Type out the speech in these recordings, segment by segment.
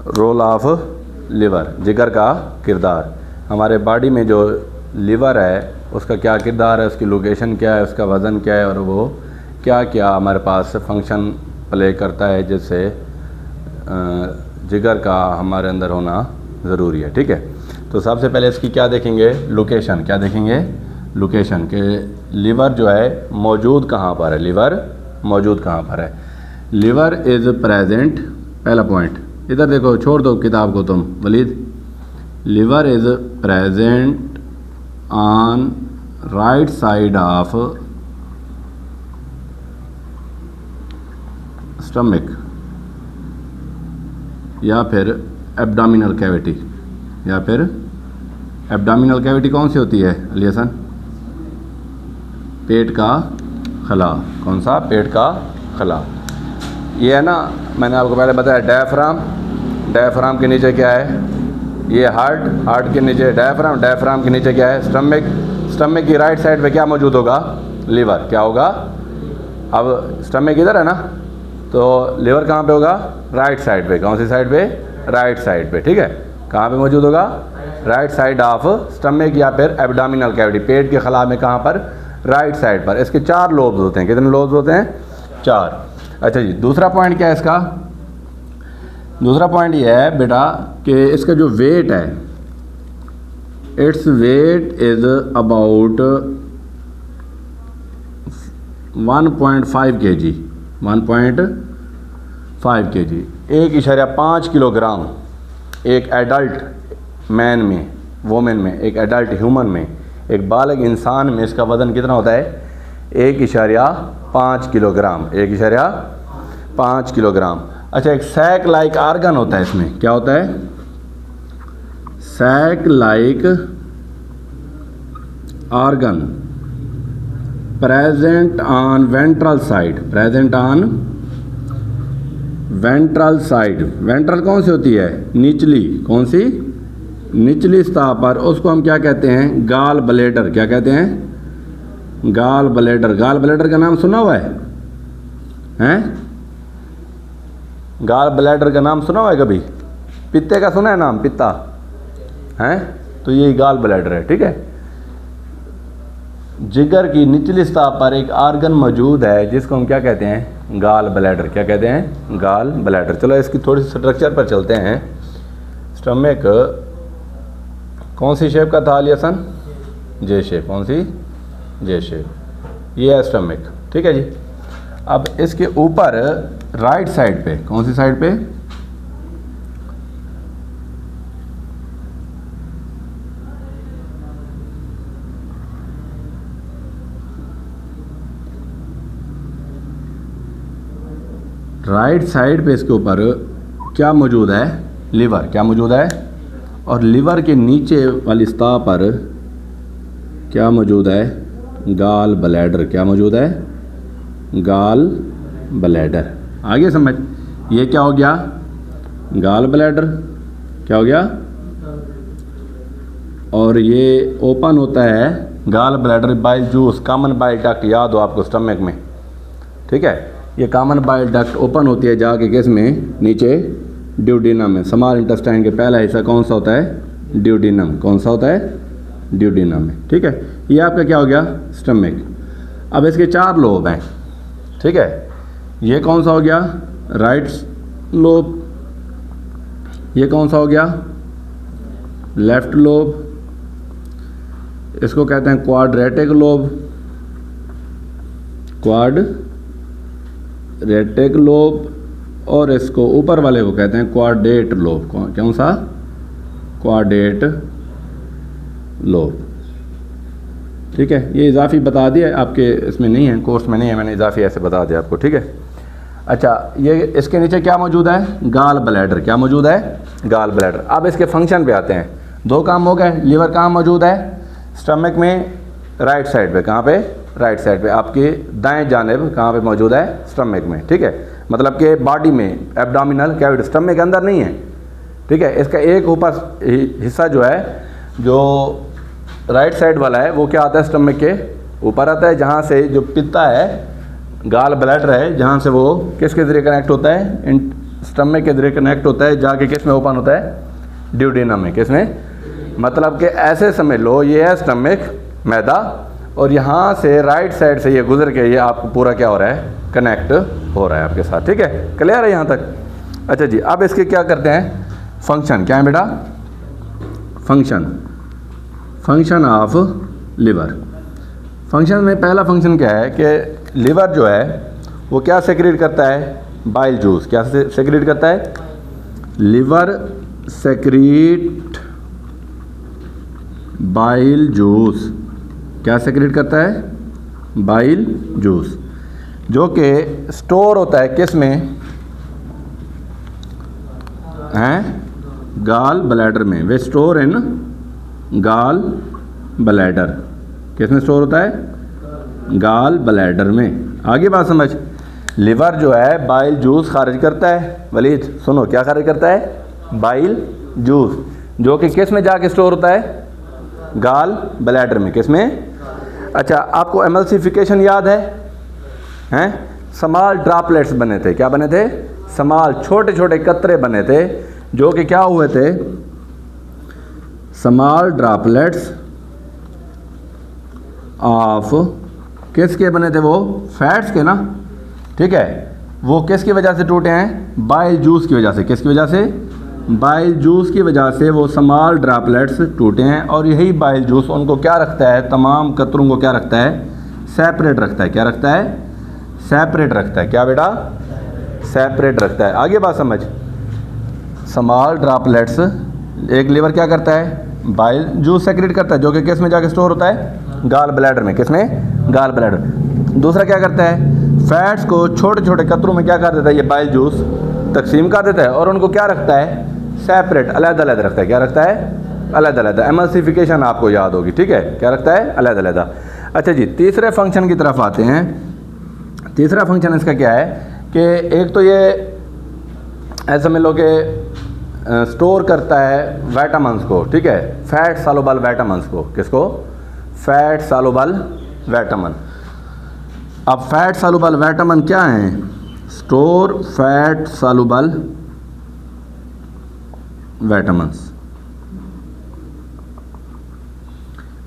Role of liver, जिगर का किरदार। हमारे बॉडी में जो लिवर है उसका क्या किरदार है, उसकी लोकेशन क्या है, उसका वज़न क्या है और वो क्या क्या हमारे पास फंक्शन प्ले करता है, जिससे जिगर का हमारे अंदर होना ज़रूरी है। ठीक है, तो सबसे पहले इसकी क्या देखेंगे, लोकेशन। क्या देखेंगे, लोकेशन के लिवर जो है मौजूद कहाँ पर है, लिवर मौजूद कहाँ पर है। लिवर इज़ प्रेजेंट, पहला पॉइंट, इधर देखो, छोड़ दो किताब को तुम Waleed. Liver is present on right side of stomach या फिर एब्डोमिनल कैविटी, या फिर एब्डोमिनल कैविटी कौन सी होती है अली हसन, पेट का खला। कौन सा, पेट का खला। ये है ना, मैंने आपको पहले बताया डायफ्राम, डायफ्राम के नीचे क्या है, ये हार्ट, हार्ट के नीचे डायफ्राम, डायफ्राम के नीचे क्या है, स्टमक, स्टमक की राइट साइड पे क्या मौजूद होगा, लीवर। क्या होगा, अब स्टमक इधर है ना, तो लीवर कहाँ पे होगा, राइट साइड पे। कौन सी साइड पे, राइट साइड पे। ठीक है, कहाँ पे मौजूद होगा, राइट साइड ऑफ स्टमक या फिर एब्डोमिनल कैविटी, पेट के खला में। कहाँ पर, राइट साइड पर। इसके 4 लोब्स होते हैं। कितने लोब्स होते हैं, 4। अच्छा जी, दूसरा पॉइंट क्या है इसका, दूसरा पॉइंट ये है बेटा कि इसका जो वेट है, its weight is about 1.5 kg, 1.5 kg, 1.5 kilogram एक एडल्ट मैन में, वोमेन में, एक एडल्ट ह्यूमन में, एक बालग इंसान में इसका वज़न कितना होता है, 1.5 किलोग्राम, 1.5 किलोग्राम। अच्छा, एक सैक लाइक आर्गन होता है इसमें। क्या होता है, sac like organ present on ventral side, present on ventral side. Ventral कौन सी होती है, निचली, कौन सी, निचली सतह पर। उसको हम क्या कहते हैं, गाल ब्लैडर। क्या कहते हैं, गाल ब्लैडर। गाल ब्लैडर का नाम सुना हुआ है, हैं? गाल ब्लैडर का नाम सुना हुआ है कभी, पित्ते का सुना है नाम, पित्ता हैं, तो ये गाल ब्लैडर है। ठीक है, जिगर की निचली सतह पर एक आर्गन मौजूद है जिसको हम क्या कहते हैं, गाल ब्लैडर। क्या कहते हैं, गाल ब्लैडर। चलो इसकी थोड़ी सी स्ट्रक्चर पर चलते हैं। स्टमक कौन सी शेप का था अली हसन, जे शेप। कौन सी, जे शेप। ये है स्टमक। ठीक है जी, अब इसके ऊपर राइट साइड पे, कौन सी साइड पे, राइट साइड पे इसके ऊपर क्या मौजूद है, लिवर। क्या मौजूद है, और लिवर के नीचे वाली सतह पर क्या मौजूद है, गाल ब्लैडर। क्या मौजूद है, गाल ब्लैडर। आगे समझ, ये क्या हो गया, गाल ब्लैडर। क्या हो गया, और ये ओपन होता है gall bladder bile juice, common bile duct. याद हो आपको स्टमक में। ठीक है, ये कॉमन बाइल डक्ट ओपन होती है जाके किस में, नीचे ड्यूडेनम में। स्मॉल इंटेस्टाइन के पहला हिस्सा कौन सा होता है, ड्यूडेनम। कौन सा होता है, ड्यूडेनम में। ठीक है, ये आपका क्या हो गया, स्टमक। अब इसके 4 लोब हैं। ठीक है, ये कौन सा हो गया, राइट लोब। ये कौन सा हो गया, लेफ्ट लोब। इसको कहते हैं क्वाड्रेटिक लोब, क्वाड्रेटिक लोब। और इसको ऊपर वाले को कहते हैं क्वाड्रेट लोब। कौन सा, क्वाड्रेट लोब। ठीक है, ये इजाफी बता दिया आपके, इसमें नहीं है, कोर्स में नहीं है, मैंने इजाफी ऐसे बता दिया आपको। ठीक है, अच्छा, ये इसके नीचे क्या मौजूद है, गाल ब्लैडर। क्या मौजूद है, गाल ब्लैडर। अब इसके फंक्शन पे आते हैं। 2 काम हो गए। लिवर कहाँ मौजूद है, स्टमक में, राइट साइड पे। कहाँ पे, राइट साइड पे, आपके दाएं जानिब कहाँ पे मौजूद है, स्टमक में। ठीक है, मतलब कि बॉडी में एब्डोमिनल कैविटी, स्टमक के अंदर नहीं है। ठीक है, इसका एक ऊपर हिस्सा जो है, जो राइट साइड वाला है, वो क्या आता है, स्टमक के ऊपर आता है, जहाँ से जो पित्ता है, गाल ब्लैडर है, जहाँ से वो किसके ज़रिए कनेक्ट होता है, स्टमक के जरिए कनेक्ट होता है, जाके किस में ओपन होता है, ड्यूडेनम में। किस में, मतलब कि ऐसे समझ लो ये है स्टमक मैदा, और यहाँ से राइट साइड से ये गुजर के ये आपको पूरा क्या हो रहा है, कनेक्ट हो रहा है आपके साथ। ठीक है, क्लियर है यहाँ तक। अच्छा जी, अब इसके क्या करते हैं, फंक्शन क्या है बेटा, फंक्शन ऑफ लिवर। फंक्शन में पहला फंक्शन क्या है कि लिवर जो है वो क्या सेक्रेट करता है, बाइल जूस। क्या सेक्रेट करता है, लिवर सेक्रेट बाइल जूस। क्या सेक्रेट करता है, बाइल जूस, जो कि स्टोर होता है किस में हैं, गाल ब्लैडर में। वे स्टोर इन गाल ब्लैडर। किस में स्टोर होता है, गाल ब्लैडर में। आगे बात समझ, लिवर जो है बाइल जूस खारिज करता है। वलीद सुनो, क्या खारिज करता है, बाइल जूस, जो कि किस में जाके स्टोर होता है, गाल ब्लैडर में। किस में, अच्छा आपको एमल्सिफिकेशन याद है, हैं, स्मॉल ड्रॉपलेट्स बने थे। क्या बने थे, स्मॉल छोटे छोटे कतरे बने थे, जो कि क्या हुए थे, स्मॉल ड्रॉपलेट्स ऑफ, किसके बने थे वो, फैट्स के ना। ठीक है, वो किसकी वजह से टूटे हैं, बाइल जूस की वजह से। किसकी वजह से, बाइल जूस की वजह से वो स्मॉल ड्रॉपलेट्स टूटे हैं। और यही बाइल जूस उनको क्या रखता है, तमाम कतरों को क्या रखता है, सेपरेट रखता है। क्या रखता है, सेपरेट रखता है। क्या बेटा, सेपरेट रखता है। आगे बात समझ, स्मॉल ड्रॉपलेट्स, एक लिवर क्या करता है, बाइल जूस सेक्रेट करता है, जो कि किस में जाके स्टोर होता है, गाल ब्लैडर में। किस में, गाल ब्लैडर। दूसरा क्या करता है, फैट्स को छोटे छोटे कतरों में क्या कर देता है, ये बाइल जूस तकसीम कर देता है, और उनको क्या रखता है, सेपरेट, अलग-अलग रखता है। क्या रखता है, अलग-अलग। एमल्सिफिकेशन आपको याद होगी। ठीक है, क्या रखता है, अलग-अलग। अच्छा जी, तीसरे फंक्शन की तरफ आते हैं। तीसरा फंक्शन इसका क्या है कि एक तो ये ऐसा समझ लो कि स्टोर करता है विटामिन्स को। ठीक है, फैट सॉल्युबल विटामिन्स को। किसको, फैट सॉल्युबल विटामिन। अब फैट सॉल्युबल विटामिन क्या हैं, store fat soluble vitamins.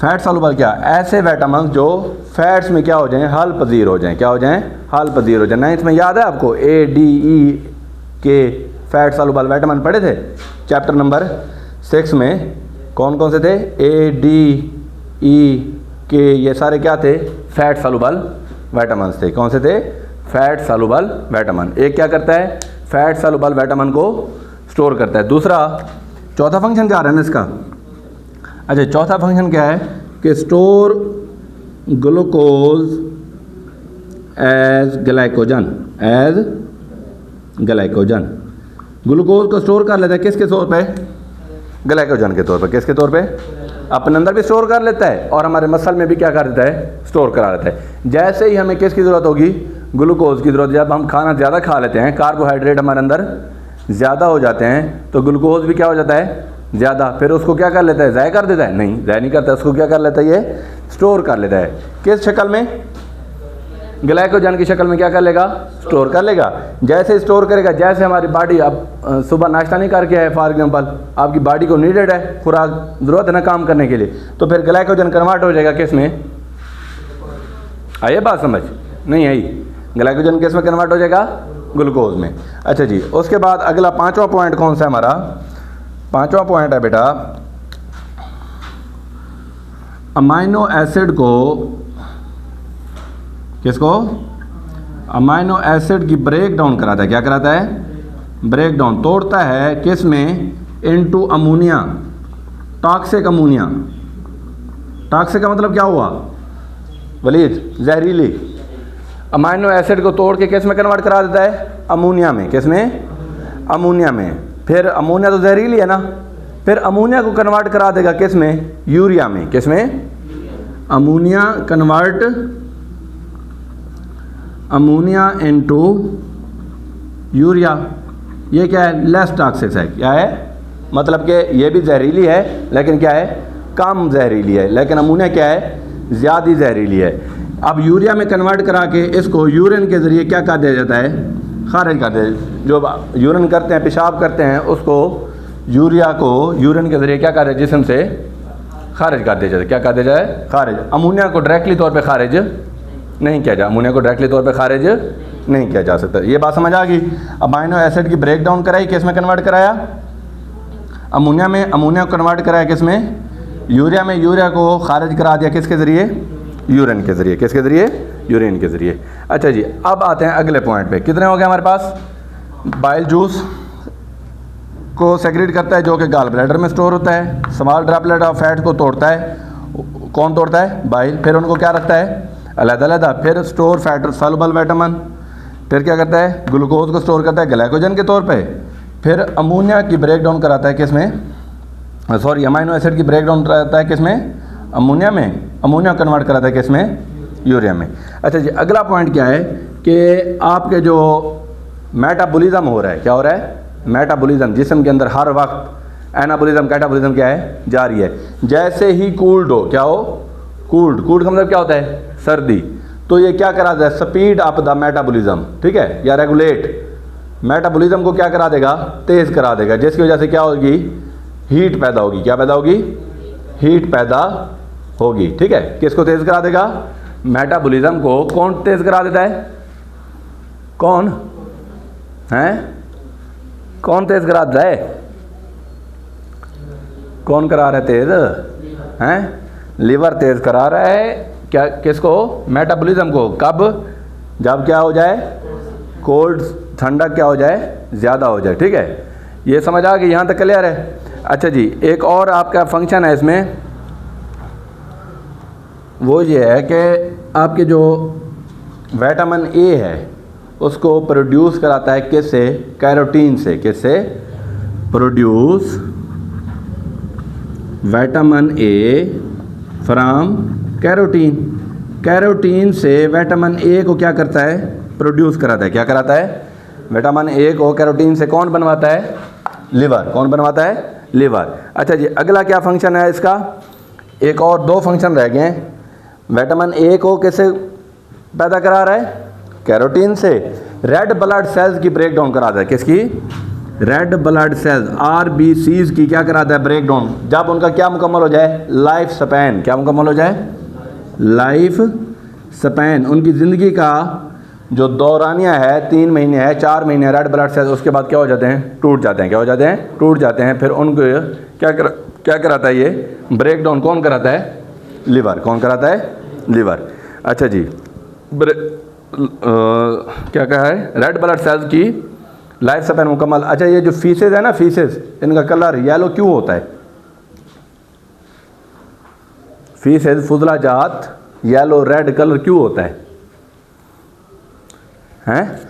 Fat soluble क्या, ऐसे विटामिन जो फैट्स में क्या हो जाएं, हल पजीर हो जाएं। क्या हो जाएं, हल पजीर हो जाएं। नाइन्थ में याद है आपको, ADE के फैट सॉल्युबल विटामिन पढ़े थे चैप्टर नंबर 6 में। कौन कौन से थे, ADE के, ये सारे क्या थे, फैट सॉल्युबल विटामिन थे। कौन से थे, फैट सॉल्युबल विटामिन। एक क्या करता है, फैट सॉल्युबल विटामिन को स्टोर करता है। दूसरा, चौथा फंक्शन क्या रहा है इसका, अच्छा चौथा फंक्शन क्या है कि store glucose as glycogen. As glycogen, glucose को स्टोर कर लेता है किसके तौर पे, ग्लाइकोजन के तौर पे। किसके तौर पे, अपने अंदर भी स्टोर कर लेता है और हमारे मसल में भी क्या कर देता है, स्टोर करा लेता है। जैसे ही हमें किसकी ज़रूरत होगी, ग्लूकोज की ज़रूरत, जब हम खाना ज़्यादा खा लेते हैं, कार्बोहाइड्रेट हमारे अंदर ज़्यादा हो जाते हैं, तो ग्लूकोज भी क्या हो जाता है, ज़्यादा। फिर उसको क्या कर लेता है, ज़ाय कर देता है, नहीं ज़ाय नहीं करता, उसको क्या कर लेता है, ये स्टोर कर लेता है। किस शक्ल में, ग्लाइकोजन की शक्ल में क्या कर लेगा, स्टोर कर लेगा। जैसे स्टोर करेगा, जैसे हमारी बॉडी, अब सुबह नाश्ता नहीं करके है फॉर एग्जांपल, आपकी बॉडी को नीडेड है खुराक, ज़रूरत है ना काम करने के लिए, तो फिर ग्लाइकोजन कन्वर्ट हो जाएगा किस में, आइए बात समझ नहीं आई, ग्लाइकोजन किस में कन्वर्ट हो जाएगा, ग्लूकोज में। अच्छा जी, उसके बाद अगला पांचवा पॉइंट कौन सा है हमारा, पांचवा पॉइंट है बेटा, अमाइनो एसिड को, किसको, अमाइनो एसिड की ब्रेक डाउन कराता है। क्या कराता है, ब्रेक डाउन, तोड़ता है किस में, into ammonia, toxic ammonia. Toxic का मतलब क्या हुआ वलीद, जहरीली। अमाइनो एसिड को तोड़ के किस में कन्वर्ट करा देता है, अमोनिया में। किस में, अमोनिया में। फिर अमोनिया तो जहरीली है ना, फिर अमोनिया को कन्वर्ट करा देगा किस में, यूरिया में। किस में, ammonia convert, ammonia into urea. ये क्या है, लेस टॉक्सिक है। क्या है, मतलब कि ये भी जहरीली है लेकिन क्या है, कम जहरीली है, लेकिन अमोनिया क्या है, ज़्यादा जहरीली है। अब यूरिया में कन्वर्ट करा के इसको यूरिन के ज़रिए क्या कर दिया जाता है, खारिज कर दे। जो यूरिन करते हैं, पेशाब करते हैं, उसको यूरिया को यूरिन के ज़रिए क्या कर दे, जिस्म से खारिज कर दिया जाए। क्या कर दिया जाए? खारिज। अमोनिया को डायरेक्टली तौर पे खारिज नहीं किया जा, अमोनिया को डायरेक्टली तौर पे खारिज नहीं किया जा सकता। ये बात समझ आ गई। अमाइनो एसिड की ब्रेक डाउन कराई, किस में कन्वर्ट कराया? अमोनिया में। अमोनिया को कन्वर्ट कराया किस में? यूरिया में। यूरिया को खारिज करा दिया किसके ज़रिए? यूरिन के ज़रिए। किसके ज़रिए? यूरिन के ज़रिए। अच्छा जी, अब आते हैं अगले पॉइंट पे। कितने हो गए हमारे पास? बाइल जूस को सेक्रेट करता है जो कि गाल ब्लैडर में स्टोर होता है। स्मॉल ड्रॉपलेट ऑफ फैट को तोड़ता है। कौन तोड़ता है? बाइल। फिर उनको क्या रखता है? अलग-अलग। फिर स्टोर फैट सॉल्युबल विटामिन। फिर क्या करता है? ग्लूकोज को स्टोर करता है ग्लाइकोजन के तौर पे। फिर अमोनिया की ब्रेक डाउन कराता है किस में? सॉरी, अमाइनो एसिड की ब्रेक डाउन कराता है किस में? अमोनिया में। अमोनिया कन्वर्ट कराता है किस में? यूरिया में। अच्छा जी, अगला पॉइंट क्या है कि आपके जो मेटाबॉलिज्म हो रहा है, क्या हो रहा है? मेटाबॉलिज्म। जिस्म के अंदर हर वक्त एनाबॉलिज्म कैटाबॉलिज्म क्या है? जारी है। जैसे ही कूल्ड हो, क्या हो? कूल्ड। कूल्ड का मतलब क्या होता है? सर्दी। तो ये क्या करा देगा? स्पीड अप द मेटाबॉलिज्म, ठीक है, या रेगुलेट मेटाबॉलिज्म को क्या करा देगा? तेज़ करा देगा। जिसकी वजह से क्या होगी? हीट पैदा होगी। क्या पैदा होगी? हीट पैदा होगी, ठीक है। किसको तेज़ करा देगा? मेटाबॉलिज्म को। कौन तेज़ करा देता है? कौन है? कौन तेज़ करा देता है? कौन करा रहा है तेज़? हैं? लीवर तेज़ करा रहा है। क्या? किसको? मेटाबॉलिज्म को। कब? जब क्या हो जाए? कोल्ड, ठंडक क्या हो जाए? ज़्यादा हो जाए, ठीक है। ये समझ आ गई? यहाँ तक क्लियर है? अच्छा जी, एक और आपका फंक्शन है इसमें, वो ये है कि आपके जो विटामिन ए है उसको प्रोड्यूस कराता है किससे? कैरोटीन से। किससे? Produce vitamin A from carotene. Carotene से विटामिन ए को क्या करता है? प्रोड्यूस कराता है। क्या कराता है? विटामिन ए को कैरोटीन से कौन बनवाता है? लिवर। कौन बनवाता है? लिवर। अच्छा जी, अगला क्या फंक्शन है इसका? एक और दो फंक्शन रह गए हैं। विटामिन ए को कैसे पैदा करा रहा है? कैरोटीन से। रेड ब्लड सेल्स की ब्रेक डाउन कराता है। किसकी? रेड ब्लड सेल्स, आरबीसीज की क्या कराता है? Break down. जब उनका क्या मुकम्मल हो जाए? Life span. क्या मुकम्मल हो जाए? Life span. उनकी ज़िंदगी का जो दौरानिया है 3 महीने है, 4 महीने है, रेड ब्लड सेल्स उसके बाद क्या हो जाते हैं? टूट जाते हैं। क्या हो जाते हैं? टूट जाते हैं। फिर उनको क्या कराता है? ये ब्रेक डाउन कौन कराता है? लिवर। कौन कराता है? लिवर। अच्छा जी, क्या कहा है? रेड ब्लड सेल्स की लाइफ स्पैन मुकम्मल। अच्छा, ये जो फीसेस है ना, फीसेस, इनका कलर येलो क्यों होता है? फीसेस, फुजला जात, येलो रेड कलर क्यों होता है? हैं?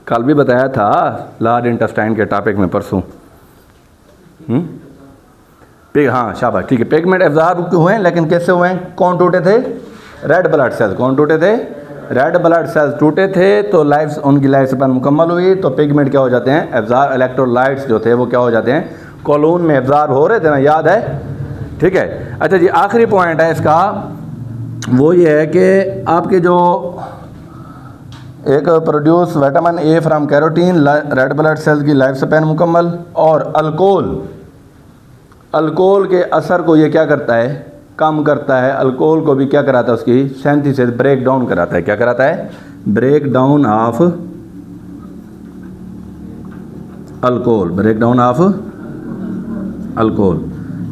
कल भी बताया था लार्ज इंटेस्टाइन के टॉपिक में, परसों। हाँ शाबाश, ठीक है। पिगमेंट एब्जॉर्ब हुए हैं, लेकिन कैसे हुए हैं? कौन टूटे थे? Red blood cells. कौन टूटे थे? रेड ब्लड सेल्स टूटे थे, तो लाइफ, उनकी लाइफ स्पैन मुकम्मल हुई। तो पिगमेंट क्या हो जाते हैं? एब्जॉर्ब। इलेक्ट्रोलाइट्स जो थे वो क्या हो जाते हैं? कॉलोन में एब्जॉर्ब हो रहे थे ना, याद है? ठीक है। अच्छा जी, आखिरी पॉइंट है इसका, वो ये है कि आपके जो एक produce vitamin A from carotene, red blood cells की लाइफ स्पैन मुकम्मल, और अल्कोहल के असर को ये क्या करता है? कम करता है। अल्कोहल को भी क्या कराता है? उसकी सिंथेसिस, ब्रेक डाउन कराता है। क्या कराता है? Break down of alcohol. Break down of alcohol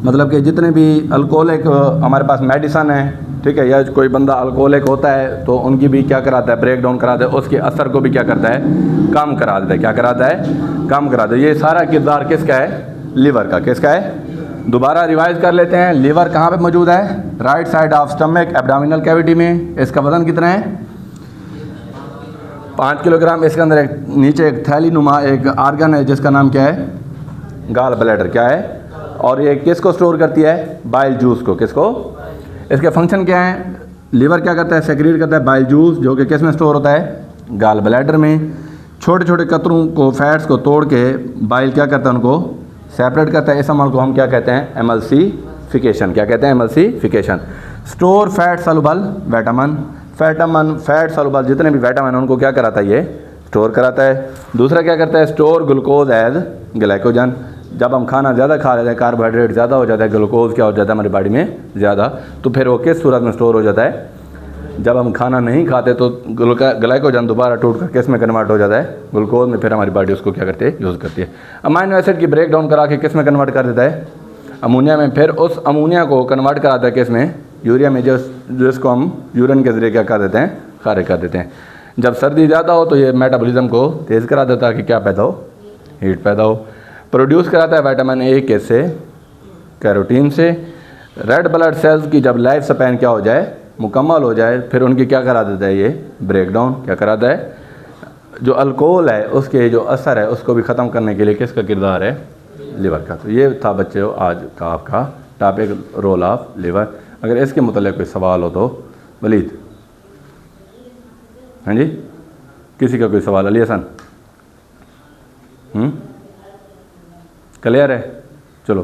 मतलब कि जितने भी अल्कोहलिक हमारे पास मेडिसन है, ठीक है, या कोई बंदा अल्कोहलिक होता है तो उनकी भी क्या कराता है? ब्रेक डाउन कराता है। उसके असर को भी क्या करता है? कम करा देता है। क्या कराता है? कम करा देता है। ये सारा किरदार किसका है? लिवर का। किसका है? दोबारा रिवाइज कर लेते हैं। लिवर कहाँ पे मौजूद है? Right side of stomach, abdominal cavity में। इसका वजन कितना है? 5 किलोग्राम। इसके अंदर एक नीचे एक थैली नुमा एक आर्गन है जिसका नाम क्या है? Gall bladder. क्या है? और ये किसको स्टोर करती है? बाइल जूस को। किसको? इसके फंक्शन क्या है? लीवर क्या करता है? सेक्रेट करता है बाइल जूस, जो कि किस में स्टोर होता है? गाल ब्लैडर में। छोटे छोटे कतरों को, फैट्स को तोड़ के बाइल क्या करता है? उनको सेपरेट करता है। इस अमल को हम क्या कहते हैं? एमल्सिफिकेशन। क्या कहते हैं? Emulsification. Store fat soluble vitamin. Fat soluble जितने भी विटामिन उनको क्या कराता है, ये स्टोर कराता है। दूसरा क्या करता है, स्टोर ग्लूकोज एज ग्लाइकोजन। जब हम खाना ज़्यादा खा लेते हैं, कार्बोहाइड्रेट ज़्यादा हो जाता है, ग्लूकोज क्या हो जाता है हमारी बॉडी में ज़्यादा, तो फिर वो किस सूरत में स्टोर हो जाता है, जब हम खाना नहीं खाते तो ग्लाइकोजन दोबारा टूट कर किस में कन्वर्ट हो जाता है, ग्लूकोज में। फिर हमारी बॉडी उसको क्या करती है, यूज़ करती है। अमाइनो एसिड की ब्रेक डाउन करा के किस में कन्वर्ट कर देता है, अमोनिया में। फिर उस अमोनिया को कन्वर्ट कराता है किस में, यूरिया में, जिसको हम यूरिन के ज़रिए क्या कर देते हैं, खारिज कर देते हैं। जब सर्दी ज़्यादा हो तो ये मेटाबॉलिज्म को तेज़ करा देता है कि क्या पैदा हो, हीट पैदा हो। प्रोड्यूस कराता है विटामिन ए किससे, कैरोटीन से। रेड ब्लड सेल्स की जब लाइफ स्पैन क्या हो जाए, मुकम्मल हो जाए, फिर उनकी क्या करा देता है, ये ब्रेक डाउन क्या कराता है। जो अल्कोहल है उसके जो असर है उसको भी ख़त्म करने के लिए किसका किरदार है, लिवर का। तो ये था बच्चों आज का आपका टॉपिक, रोल ऑफ लिवर। अगर इसके मुतालिक कोई सवाल हो तो वलीद, हाँ जी, किसी का कोई सवाल, अली हसन, क्लियर है, चलो।